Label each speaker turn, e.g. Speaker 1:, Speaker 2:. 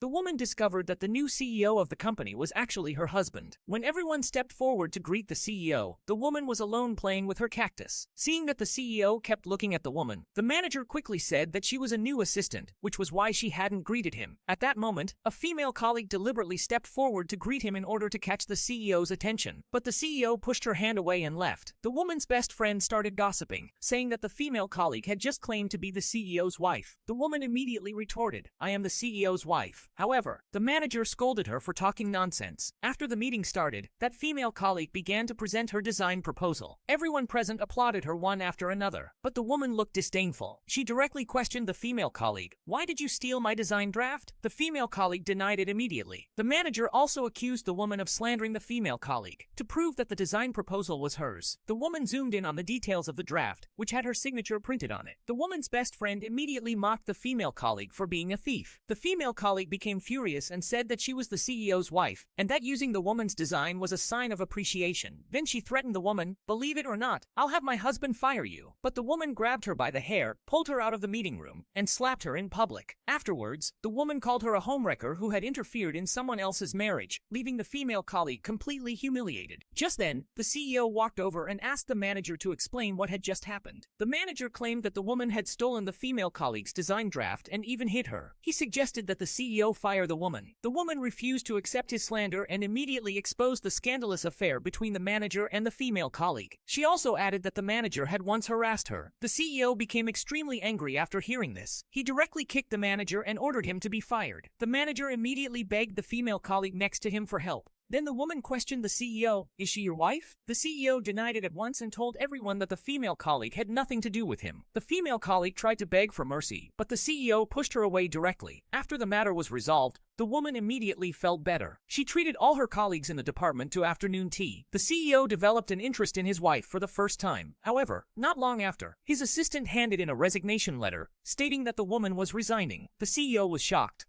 Speaker 1: The woman discovered that the new CEO of the company was actually her husband. When everyone stepped forward to greet the CEO, the woman was alone playing with her cactus. Seeing that the CEO kept looking at the woman, the manager quickly said that she was a new assistant, which was why she hadn't greeted him. At that moment, a female colleague deliberately stepped forward to greet him in order to catch the CEO's attention, but the CEO pushed her hand away and left. The woman's best friend started gossiping, saying that the female colleague had just claimed to be the CEO's wife. The woman immediately retorted, "I am the CEO's wife." However, the manager scolded her for talking nonsense. After the meeting started, that female colleague began to present her design proposal. Everyone present applauded her one after another, but the woman looked disdainful. She directly questioned the female colleague, "Why did you steal my design draft?" The female colleague denied it immediately. The manager also accused the woman of slandering the female colleague. To prove that the design proposal was hers, the woman zoomed in on the details of the draft, which had her signature printed on it. The woman's best friend immediately mocked the female colleague for being a thief. The female colleague became furious and said that she was the CEO's wife, and that using the woman's design was a sign of appreciation. Then she threatened the woman, "Believe it or not, I'll have my husband fire you." But the woman grabbed her by the hair, pulled her out of the meeting room, and slapped her in public. Afterwards, the woman called her a homewrecker who had interfered in someone else's marriage, leaving the female colleague completely humiliated. Just then, the CEO walked over and asked the manager to explain what had just happened. The manager claimed that the woman had stolen the female colleague's design draft and even hit her. He suggested that the CEO fire the woman. The woman refused to accept his slander and immediately exposed the scandalous affair between the manager and the female colleague. She also added that the manager had once harassed her. The CEO became extremely angry after hearing this. He directly kicked the manager and ordered him to be fired. The manager immediately begged the female colleague next to him for help. Then the woman questioned the CEO, "Is she your wife?" The CEO denied it at once and told everyone that the female colleague had nothing to do with him. The female colleague tried to beg for mercy, but the CEO pushed her away directly. After the matter was resolved, the woman immediately felt better. She treated all her colleagues in the department to afternoon tea. The CEO developed an interest in his wife for the first time. However, not long after, his assistant handed in a resignation letter, stating that the woman was resigning. The CEO was shocked.